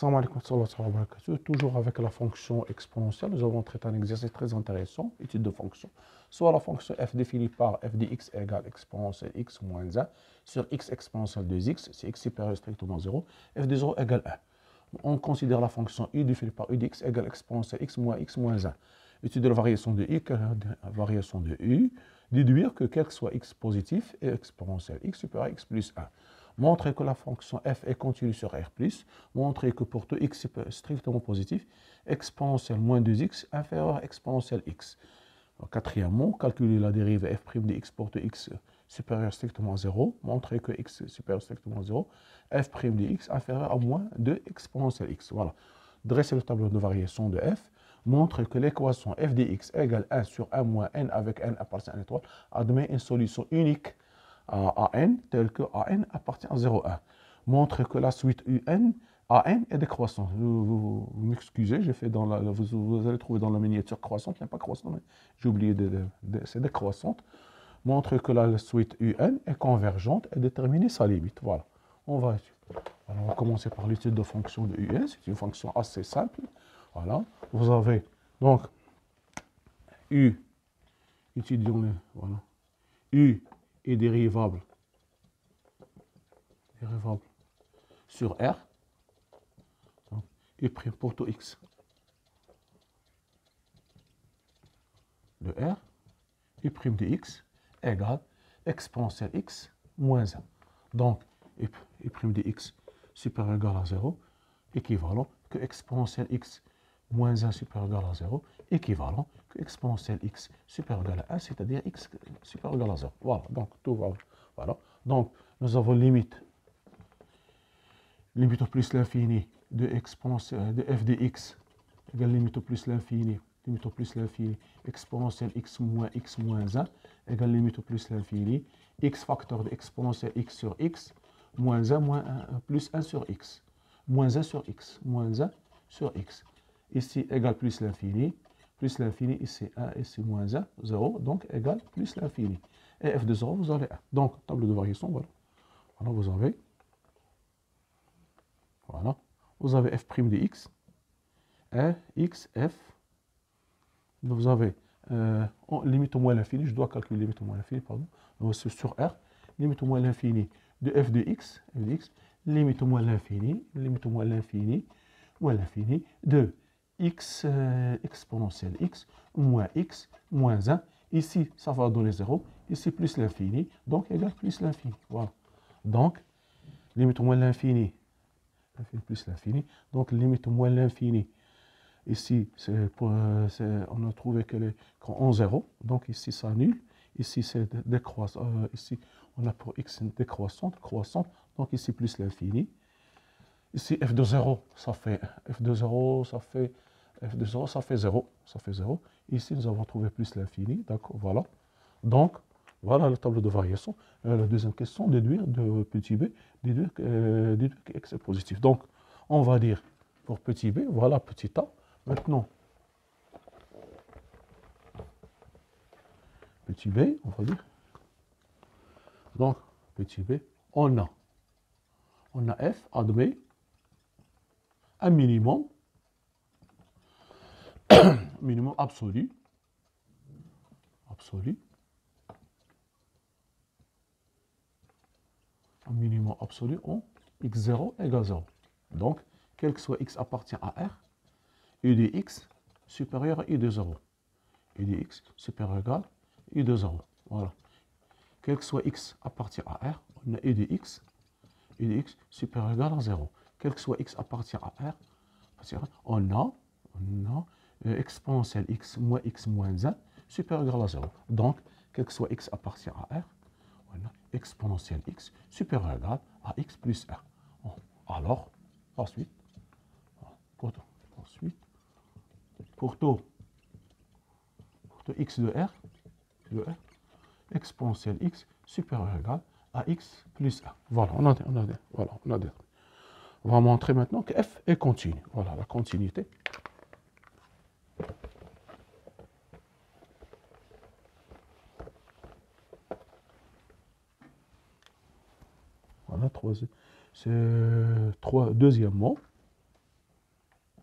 Salam alaikum wa rahmatullahi wa barakatuh. Toujours avec la fonction exponentielle, nous avons traité un exercice très intéressant, étude de fonction. Soit la fonction f définie par f de x égale exponentielle x moins 1 sur x exponentielle de x, c'est x supérieur strictement 0, f de 0 égale 1. On considère la fonction u définie par u de x égale exponentielle x moins 1. Étude de la variation de u, variation de u, déduire que quel que soit x positif et exponentielle x supérieur à x plus 1. Montrer que la fonction f est continue sur R+, montrer que pour tout x strictement positif, exponentielle moins 2x inférieur à exponentielle x. Quatrièmement, calculer la dérivée f' de x pour tout x supérieur strictement à 0, montrer que x supérieur strictement à 0, f' de x inférieur à moins 2 exponentielle x. Voilà. Dresser le tableau de variation de f, montrer que l'équation f de x égale 1 sur 1 moins n avec n appartient à une étoile admet une solution unique à n, tel que an appartient à 0,1. Montre que la suite un an est décroissante. Vous m'excusez, j'ai fait dans vous allez trouver dans la miniature croissante, il n'y a pas croissante, mais j'ai oublié c'est décroissante. Montre que la suite un est convergente et déterminer sa limite. Voilà. On va commencer par l'étude de fonction de un. C'est une fonction assez simple. Voilà. Vous avez donc u, étudions-le. Voilà. U est dérivable sur R, donc, U' pour tout x de R, U' de x égale exponentielle x moins 1. Donc, U' de x supérieur ou égal à 0, équivalent que exponentielle x moins 1 supérieur ou égal à 0, équivalent que exponentielle x supérieur ou égal à 1, c'est-à-dire x supérieur ou égal à 0. Voilà, donc tout va. Voilà. Donc, nous avons limite au plus l'infini de exponentielle de f de x égale limite au plus l'infini, exponentielle x moins 1 égale limite au plus l'infini, x facteur de exponentielle x sur x, moins 1 plus 1 sur x, moins 1 sur x, moins 1 sur x. Ici égale plus l'infini, ici 1, ici moins 1, 0, donc égale plus l'infini. Et f de 0, vous avez 1. Donc, table de variation, voilà. Alors, vous avez... Voilà. Vous avez f' de x, et x, f. Vous avez limite au moins l'infini, je dois calculer limite au moins l'infini, pardon. Donc, c'est sur R, limite au moins l'infini de f de x, limite au moins l'infini, moins l'infini de x exponentielle x, moins 1. Ici, ça va donner 0. Ici, plus l'infini, donc égal plus l'infini. Voilà. Donc, limite au moins l'infini, plus l'infini. Donc, limite au moins l'infini. Ici, on a trouvé qu'elle est en 0. Donc, ici, ça annule. Ici, c'est décroissant. Ici, on a pour x décroissante, croissante. Donc, ici, plus l'infini. Ici, f de 0, ça fait 0. Ça fait 0. Ça fait 0. Ici, nous avons trouvé plus l'infini. D'accord, voilà. Donc, voilà le tableau de variation. La deuxième question, déduire de petit b, déduire que x est positif. Donc, on va dire pour petit b, voilà petit a. Maintenant, petit b, on va dire. Donc, petit b, on a f, admet un minimum absolu, un minimum absolu en x0 égale 0. Donc, quel que soit x appartient à R, u de x supérieur à u de 0. u de x supérieur ou égal à u de 0. Voilà. Quel que soit x appartient à R, on a u de x supérieur ou égal à 0. Quel que soit x appartient à R, on a exponentielle x moins 1 supérieur ou égal à 0. Donc, quel que soit x appartient à R, on a exponentielle x supérieur ou égal à x plus 1. Alors, ensuite, pour tout x de R, exponentielle x supérieur ou égal à x plus 1. Voilà, on a dit. On va montrer maintenant que f est continu. Voilà, la continuité. Voilà, deuxièmement,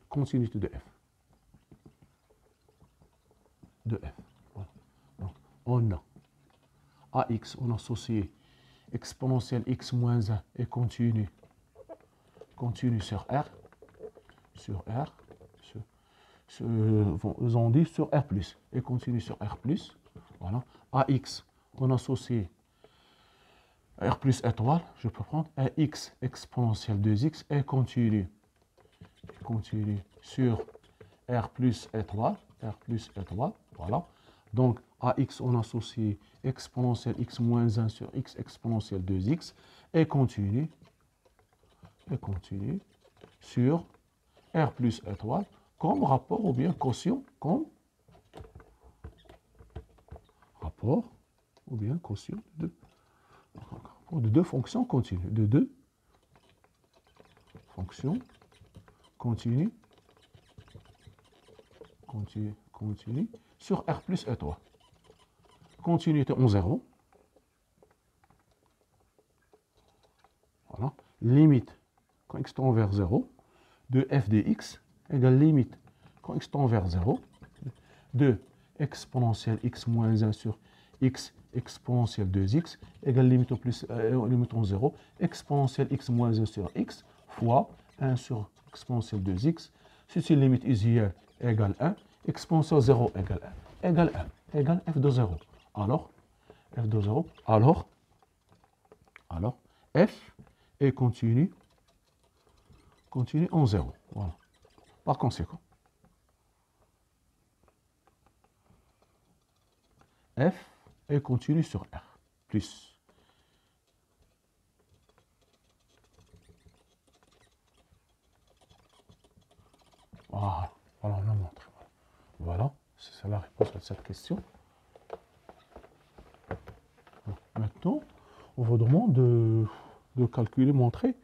continuité de f. De f. Voilà. Donc, on a ax, on associe exponentielle x moins 1 et continue sur R, on dit sur R+, et continue sur R+, voilà. AX, on associe R plus étoile, je peux prendre AX exponentielle 2x et continue sur R plus étoile, voilà. Donc, AX, on associe exponentielle x moins 1 sur x exponentielle 2x et continue sur R plus étoile comme rapport ou bien quotient, comme rapport ou bien quotient de deux fonctions continues, de deux fonctions continues sur R plus étoile. Continuité en 0. Voilà. Limite quand x tend vers 0 de f de x égale limite quand x tend vers 0 de exponentielle x moins 1 sur x exponentielle 2x égale limite limite en 0 exponentielle x moins 1 sur x fois 1 sur exponentielle 2x. Si c'est limite usuelle égale 1, exponentielle 0 égale 1 égale f de 0. Alors, f de 0, alors f est continue en 0. Voilà. Par conséquent, f est continue sur R plus. Voilà, on a montré. Voilà, c'est la réponse à cette question. Maintenant, on vous demande de calculer, montrer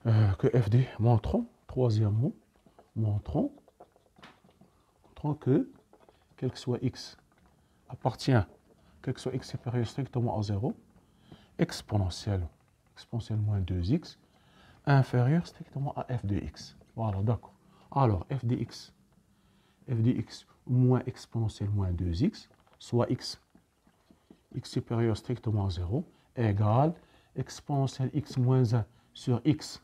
que FD, montrons, troisièmement, montrons que, quel que soit x, appartient, quel que soit x supérieur strictement à 0, exponentielle moins 2x, inférieur strictement à f de x. Voilà, d'accord. Alors, f de x moins exponentielle moins 2x, soit x supérieur strictement à 0, égale exponentielle x moins 1 sur x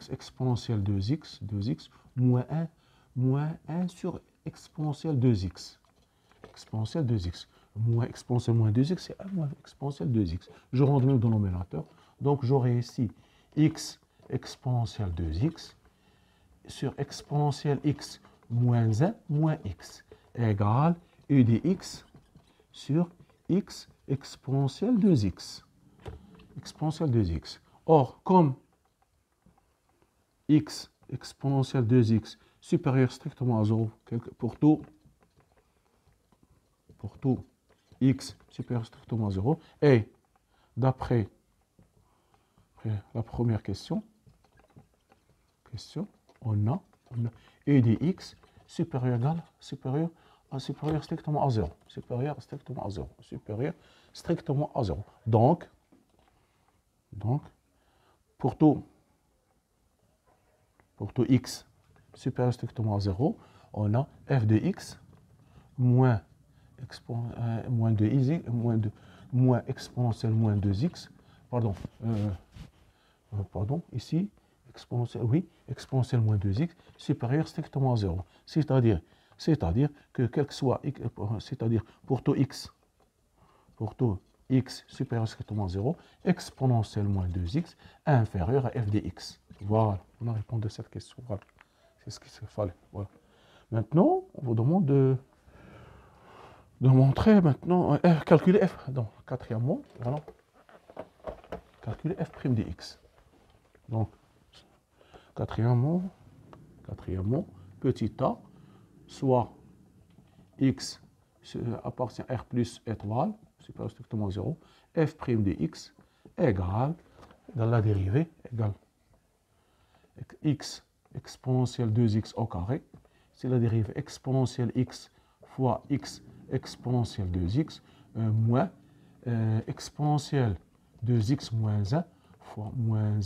exponentielle 2x moins 1 sur exponentielle 2x. Exponentielle 2x. Moins exponentielle moins 2x, c'est 1 moins exponentielle 2x. Je rentre le dénominateur. Donc, j'aurai ici x exponentielle 2x sur exponentielle x moins 1 moins x égale e de x sur x exponentielle 2x. Exponentielle 2x. Or, comme x exponentielle 2x supérieur strictement à 0 pour tout x supérieur strictement à 0, et d'après la première question, on a e de x supérieur strictement à 0. Supérieur strictement à 0. Donc pour tout x supérieur strictement à 0, on a f de x moins exponentielle moins 2x, ici, exponentielle moins 2x supérieur strictement à 0. C'est-à-dire que quel que soit, pour tout x supérieur strictement à 0, exponentielle moins 2x inférieur à f de x. Voilà, on a répondu à cette question. Voilà. C'est ce qu'il fallait. Voilà. Maintenant, on vous demande de montrer maintenant, calculer f. Donc, quatrièmement, voilà. Calculer f' de x. Donc, quatrièmement, petit a, soit x appartient à R plus étoile, supérieur strictement à 0, f' de x égale la dérivée, égale x exponentielle 2x au carré, c'est la dérivée exponentielle x fois x exponentielle 2x moins exponentielle 2x moins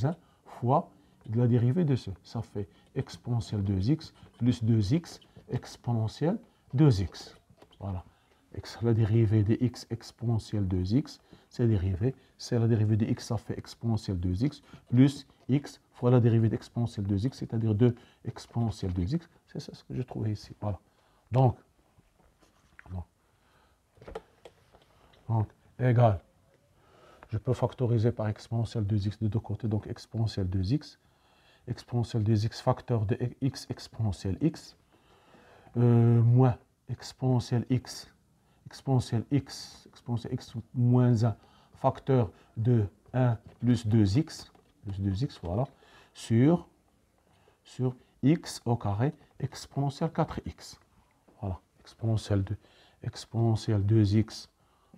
1 fois de la dérivée de ce. Ça fait exponentielle 2x plus 2x exponentielle 2x. Voilà. La dérivée de x exponentielle 2x, c'est la dérivée de x, ça fait exponentielle 2x, plus x fois la dérivée d'exponentielle 2x, c'est-à-dire 2 exponentielle 2x. C'est ça ce que j'ai trouvé ici. Voilà. Donc, égal. Je peux factoriser par exponentielle 2x de deux côtés, donc exponentielle 2x. Exponentielle 2x, facteur de x exponentielle x, moins exponentielle x moins 1, facteur de 1 plus 2x, voilà, sur x au carré, exponentielle 4x. Voilà, exponentielle 2x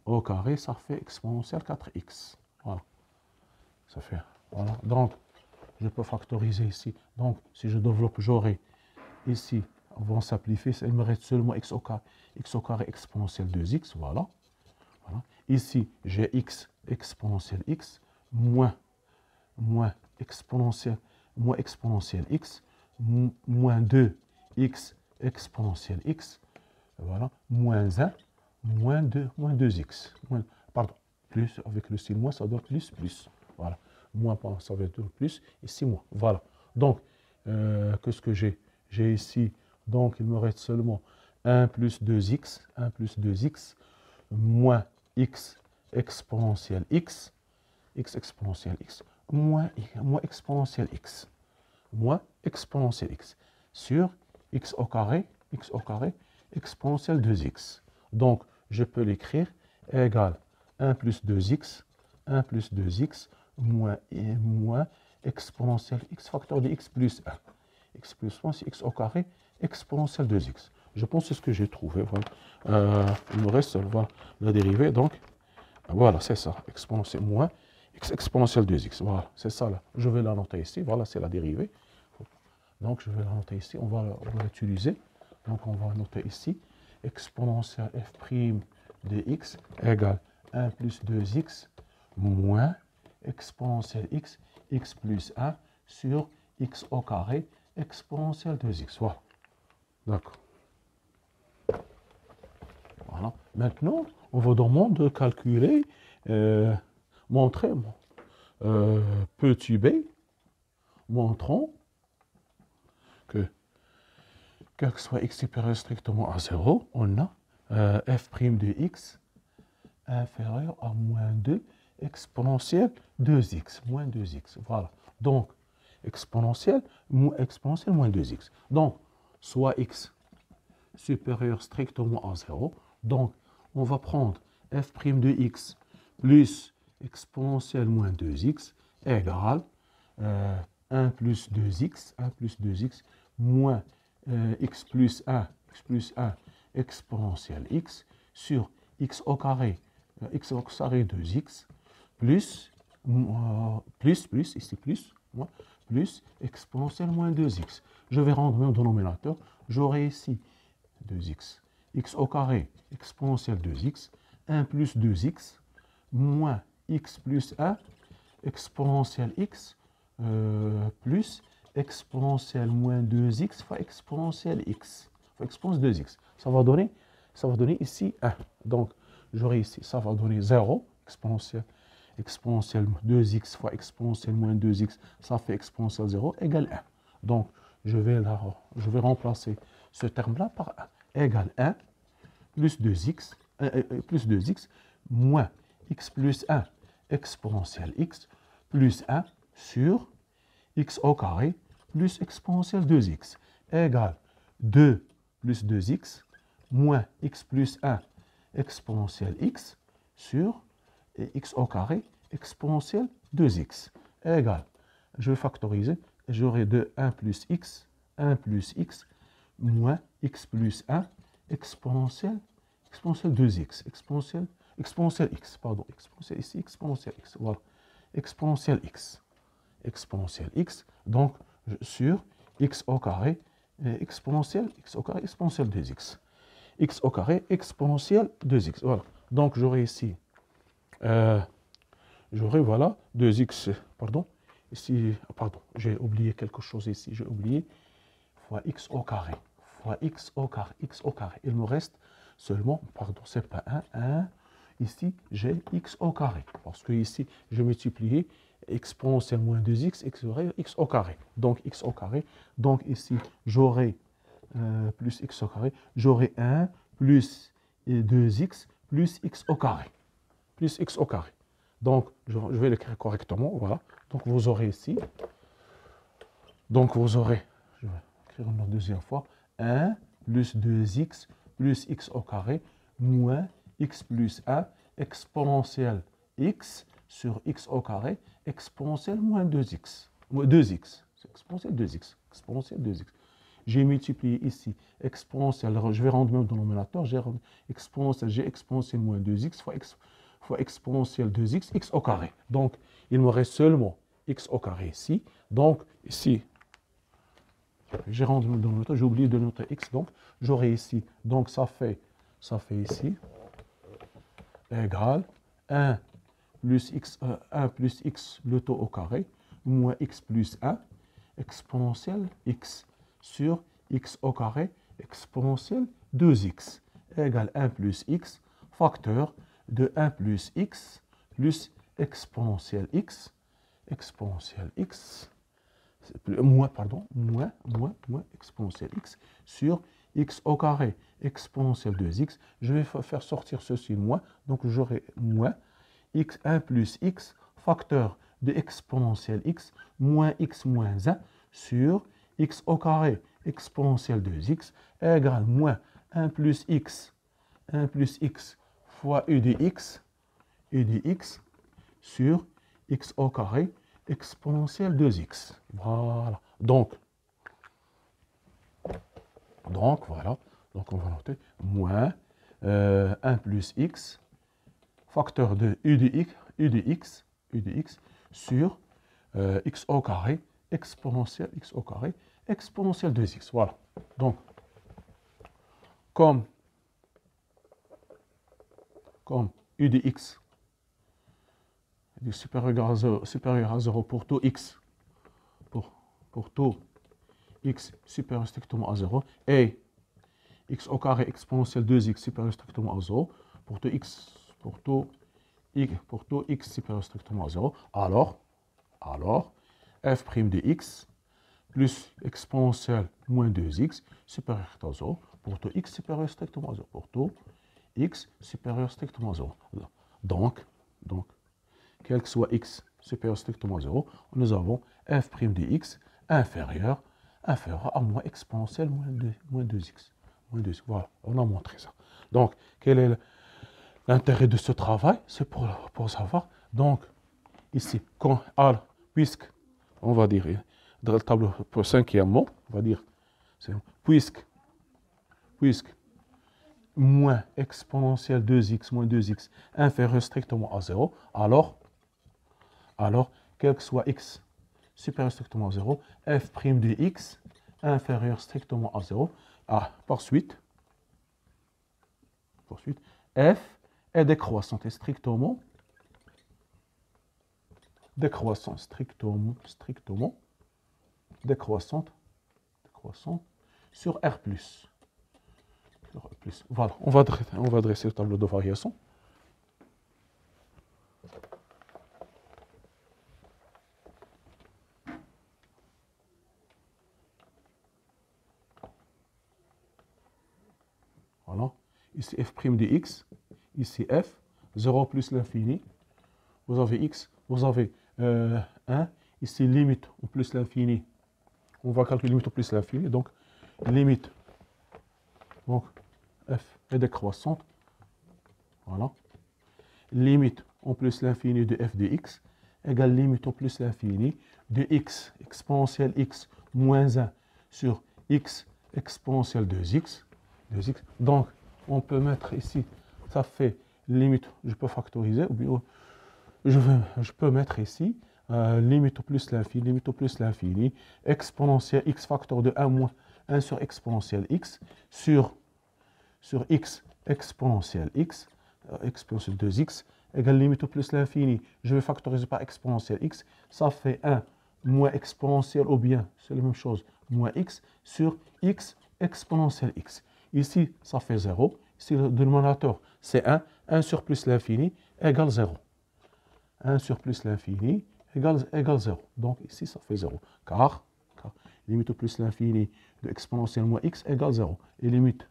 au carré, ça fait exponentielle 4x. Voilà, ça fait, voilà, donc, je peux factoriser ici. Donc, si je développe, j'aurai ici, on va simplifier, il me reste seulement x au carré exponentielle 2x, voilà. Ici, j'ai x exponentielle x, moins exponentielle x, moins 2x exponentielle x, voilà, moins 1, moins 2x, pardon, plus, avec le signe moins, ça donne plus, voilà. Moins, ça va être plus, ici moins, voilà. Donc, qu'est-ce que j'ai? J'ai ici, donc il me reste seulement 1 plus 2x, moins x exponentielle x, moins exponentielle x, sur x au carré, exponentielle 2x. Donc, je peux l'écrire égale 1 plus 2x, moins exponentielle x, facteur de x plus 1. X plus 1, c'est x au carré, exponentielle 2x. Je pense que c'est ce que j'ai trouvé. Voilà. Il me reste voilà, la dérivée. Donc, voilà, c'est ça. Exponentielle moins x exponentielle 2x. Voilà, c'est ça là. Je vais la noter ici. Voilà, c'est la dérivée. Donc, je vais la noter ici. On va l'utiliser. Donc, on va noter ici. Exponentielle f' de x égale 1 plus 2x moins exponentielle x, x plus 1 sur x au carré, exponentielle 2x. Voilà. D'accord. Voilà. Maintenant, on vous demande de calculer, montrer petit b, montrant que, quel que soit x supérieur strictement à 0, on a f' de x inférieur à moins 2 exponentielle 2x, moins 2x. Voilà. Donc, exponentielle moins 2x. Donc, soit x supérieur strictement à 0. Donc, on va prendre f' de x plus exponentielle moins 2x égale 1 plus 2x, moins x plus 1 exponentielle x sur x au carré 2x plus exponentielle moins 2x. Je vais rendre mon dénominateur. J'aurai ici 2x, x au carré exponentielle 2x, 1 plus 2x, moins x plus 1, exponentielle x, plus exponentielle moins 2x fois exponentielle x, fois exponentielle 2x. Ça va donner ici 1. Donc, j'aurai ici, ça va donner 0, exponentielle 2x fois exponentielle moins 2x, ça fait exponentielle 0, égale 1. Donc, je vais remplacer ce terme-là par 1, égale 1 plus 2x, moins x plus 1 exponentielle x, plus 1 sur x au carré, plus exponentielle 2x, égale 2 plus 2x, moins x plus 1 exponentielle x, sur x au carré, exponentielle 2x, égale, je vais factoriser, j'aurai 1 plus x, moins x plus 1, exponentielle 2x, exponentielle x, pardon, exponentielle ici, exponentielle x, voilà, exponentielle x, donc sur x au carré, exponentielle 2x, x au carré, exponentielle 2x, voilà, donc j'aurai ici, voilà, 2x, pardon, ici, pardon, j'ai oublié quelque chose ici, j'ai oublié, fois x au carré, fois x au carré, x au carré. Il me reste seulement, pardon, c'est pas 1, ici, j'ai x au carré, parce que ici, je multiplié exponentielle moins 2x, x au carré, donc x au carré, donc ici, j'aurai plus x au carré, j'aurai 1 plus 2x plus x au carré, plus x au carré. Donc, je vais l'écrire correctement, voilà. Donc, vous aurez ici, donc vous aurez, je vais écrire une deuxième fois, 1 plus 2x plus x au carré moins x plus 1 exponentielle x sur x au carré exponentielle moins 2x. 2x, c'est exponentielle 2x, exponentielle 2x. J'ai multiplié ici exponentielle, je vais rendre même dans le dénominateur, j'ai exponentielle moins 2x fois exponentielle 2x, x au carré. Donc, il me reste seulement x au carré ici. Donc, ici, j'ai rendu dans le dénominateur, j'ai oublié de noter x. Donc, j'aurai ici, donc ça fait ici, égale 1 plus x, le taux au carré, moins x plus 1, exponentielle x sur x au carré, exponentielle 2x, égale 1 plus x, facteur de 1 plus x, exponentielle x, moins exponentielle x sur x au carré, exponentielle 2x. Je vais faire sortir ceci moins, donc j'aurai moins x 1 plus x, facteur de exponentielle x, moins x moins 1 sur x au carré, exponentielle 2x, égale moins 1 plus x fois u de x sur x au carré, exponentielle 2x. Voilà. Donc, voilà. Donc, on va noter moins 1 plus x, facteur de u de x sur x au carré, exponentielle x au carré, exponentielle 2x. Voilà. Donc, comme u de x est supérieur à 0 pour tout x, pour tout x supérieur strictement à 0, et x au carré exponentielle 2x supérieur strictement à 0, pour tout x supérieur strictement à 0, alors f' de x plus exponentielle moins 2x supérieur à 0, pour tout x supérieur strictement à 0, pour tout x supérieur strictement à 0. Donc, quel que soit x supérieur strictement à 0, nous avons f' de x inférieur à moins exponentielle moins 2x. Voilà, on a montré ça. Donc, quel est l'intérêt de ce travail? C'est pour savoir. Donc, ici, puisque, on va dire, dans le tableau pour cinquièmement, on va dire, puisque moins exponentielle 2x moins 2x inférieur strictement à 0, alors, quel que soit x supérieur strictement à 0, f' de x inférieur strictement à 0, par suite, f est décroissante et strictement décroissante sur R+. Voilà, on va dresser le tableau de variation. Voilà, ici f' de x, ici f, 0 plus l'infini, vous avez x, vous avez 1, ici limite au plus l'infini, on va calculer limite au plus l'infini, donc limite, donc f est décroissante, voilà, limite au plus l'infini de f de x égale limite au plus l'infini de x exponentielle x moins 1 sur x exponentielle 2x, donc on peut mettre ici, ça fait limite, je peux factoriser, ou bien je peux mettre ici limite au plus l'infini, exponentielle x facteur de 1 moins 1 sur exponentielle x sur x exponentielle x, exponentielle 2x, égale limite au plus l'infini. Je vais factoriser par exponentielle x, ça fait 1 moins exponentielle ou bien, c'est la même chose, moins x sur x exponentielle x. Ici, ça fait 0. Ici, le dénominateur, c'est 1. 1 sur plus l'infini égale 0. 1 sur plus l'infini égale 0. Donc ici, ça fait 0. Car limite au plus l'infini de exponentielle moins x égale 0. Et limite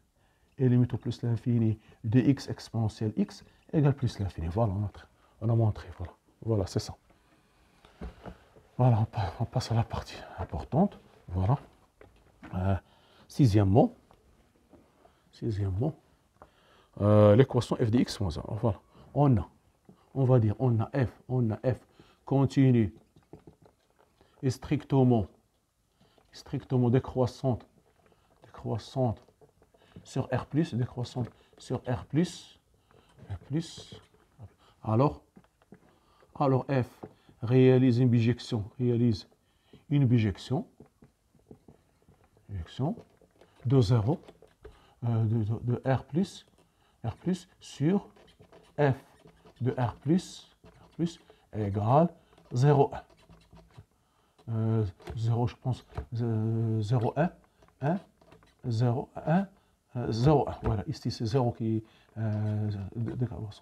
au plus l'infini de x exponentielle x égale plus l'infini. Voilà, on a montré. Voilà, voilà, c'est ça. Voilà, on passe à la partie importante. Voilà. Sixièmement, l'équation f de x moins 1. Voilà. On va dire, on a f continue et strictement décroissante sur R+, décroissante sur R+, alors f réalise une bijection, de 0, de R+, sur f de R+, égale 0, 0, je pense, 0, 1, 0, 1, 0, 1. Voilà, ici c'est 0 qui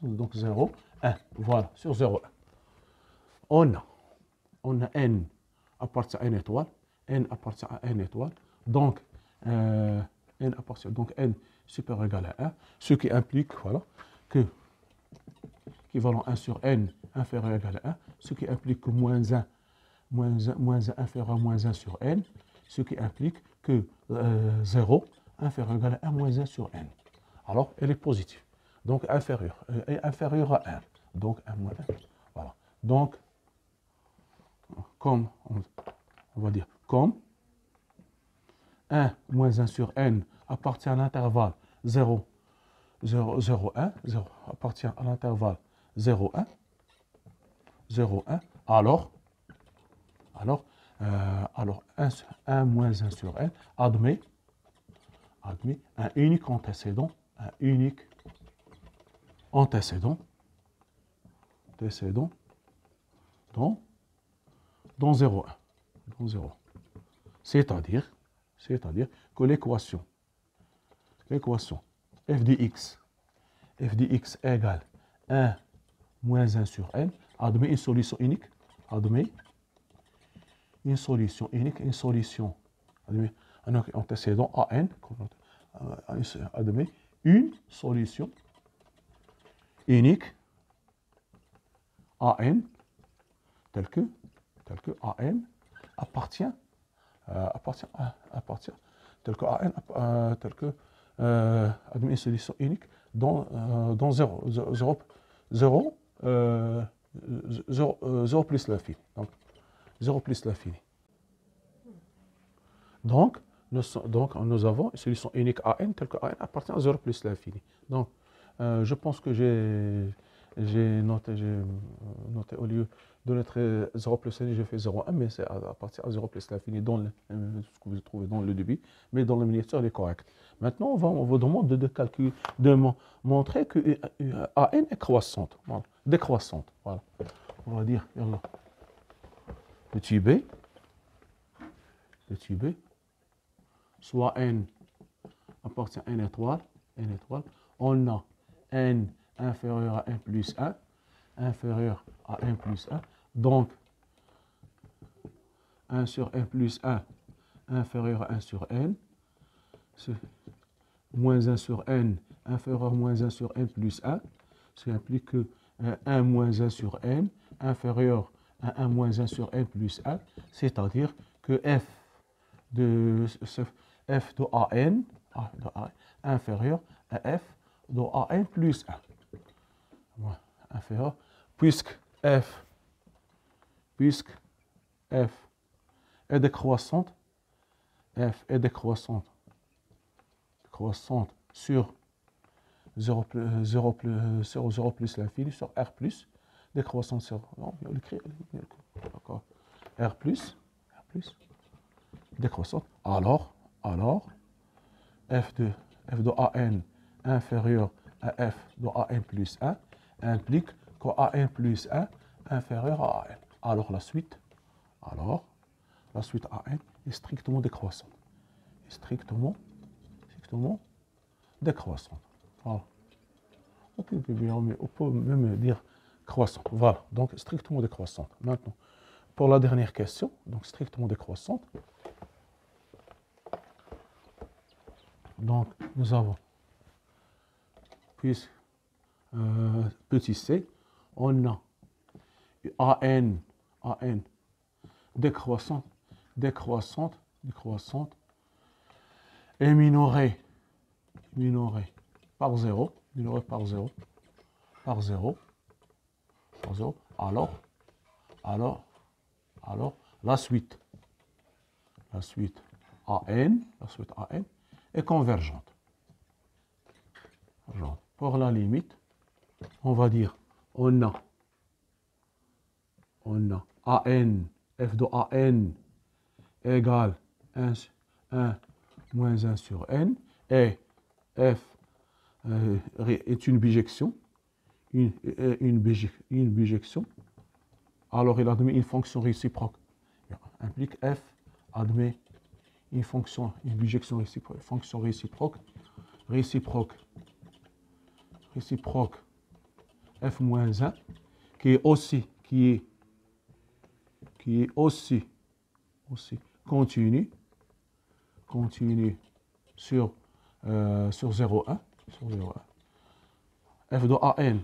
donc 0, 1. Voilà, sur 0, 1. On a n appartient à n étoile, n appartient à n étoile, donc n appartient, donc n supérieur ou égal à 1, ce qui implique, voilà, que équivalent 1 sur n inférieur ou égal à 1, ce qui implique que moins 1 inférieur à moins 1 sur n, ce qui implique que 0 inférieur ou égal à 1 moins 1 sur n. Alors, elle est positive. Donc, inférieure à 1. Donc, 1 moins 1. Voilà. Donc, comme, on va dire, comme 1 moins 1 sur n appartient à l'intervalle 0, 0, 0, 1, 0 appartient à l'intervalle 0, 1, 0, 1, alors 1 moins 1 sur n admet un unique antécédent, dans 0, 1. C'est-à-dire que l'équation f de x égale 1 moins 1 sur n admet une solution unique, admet un antécédent an, admet une solution unique an tel que an appartient admet une solution unique dans 0 plus l'infini. Donc 0 plus l'infini. Donc nous avons une solution unique à n telle que an appartient à 0 plus l'infini. Donc je pense que j'ai noté au lieu de lettre 0 plus l'infini, j'ai fait 0,1, mais c'est à partir de 0 plus l'infini, ce que vous trouvez dans le début, mais dans la miniature, elle est correcte. Maintenant, on vous demande de calculer, de montrer que an est croissante, voilà, décroissante. Voilà. On va dire, yallah, petit b, soit n appartient à n étoile, on a n inférieur à 1 plus 1, donc 1 sur 1 plus 1 inférieur à 1 sur n, moins 1 sur n inférieur à moins 1 sur n plus 1, ce qui implique que 1 moins 1 sur n inférieur à 1 moins 1 sur n plus 1, c'est-à-dire que f de an inférieur à f de an plus 1. Voilà, inférieur, puisque f est décroissante, sur 0 plus l'infini, sur R+, décroissante sur, non, on l'écrit, d'accord, R+, décroissante, alors, f de an inférieur à f de an plus 1 implique que an plus 1 inférieur à an. Alors la suite, la suite AN est strictement décroissante. Strictement décroissante. Voilà. On peut même dire croissante. Voilà, donc strictement décroissante. Maintenant, pour la dernière question, donc strictement décroissante. Donc, nous avons, puis petit c, on a AN décroissante, et minorée par 0, alors, la suite AN est convergente. Pour la limite, on va dire, on a AN, f de AN égale 1 moins 1 sur n, et f est une bijection, alors il admet une fonction réciproque. Implique f admet une bijection réciproque, réciproque f moins 1, qui est aussi continue sur 0,1. F de AN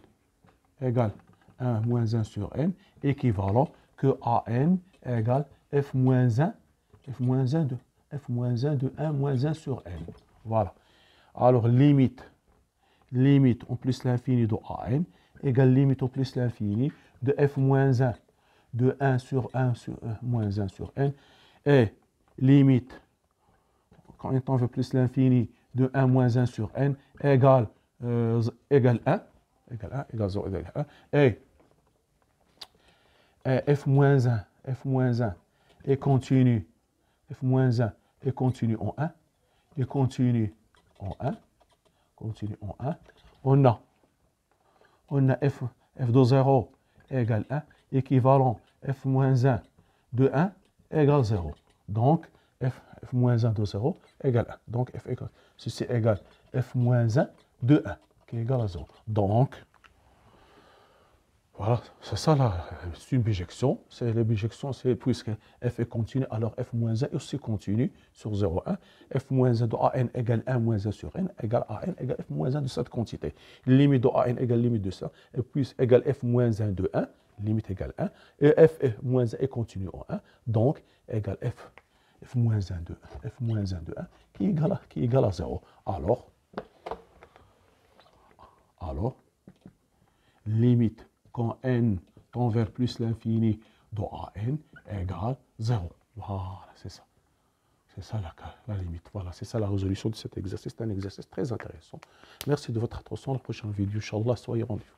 égale 1 moins 1 sur n, équivalent que AN égale f moins 1 de 1 moins 1 sur n. Voilà. Alors, limite en plus l'infini de AN égale limite au plus l'infini de f moins 1 de 1 sur 1 moins 1 sur n, et limite, quand on veut plus l'infini, de 1 moins 1 sur n égale 1, égale 0, égale 1, et f moins 1 est continu, en 1, on a f de 0 égale 1, équivalent f moins 1 de 1 égale 0. Donc, f moins 1 de 0 égale 1. Donc, ceci égale f moins 1 de 1, qui est égal à 0. Donc, voilà, c'est ça c'est une bijection. C'est la bijection, c'est puisque f est continu, alors f moins 1 est aussi continu sur 0,1. F moins 1 de AN égale 1 moins 1 sur n, égale AN égale f moins 1 de cette quantité. Limite de AN égale limite de ça, et puis égale f moins 1 de 1, limite égale 1, et f moins 1 est continu en 1, donc égale f moins 1 de 1, qui est égal à 0. Alors, limite quand n tend vers plus l'infini de AN égale 0. Voilà, c'est ça. C'est ça la limite. Voilà, c'est ça la résolution de cet exercice. C'est un exercice très intéressant. Merci de votre attention. La prochaine vidéo, Inch'Allah, soyez rendus.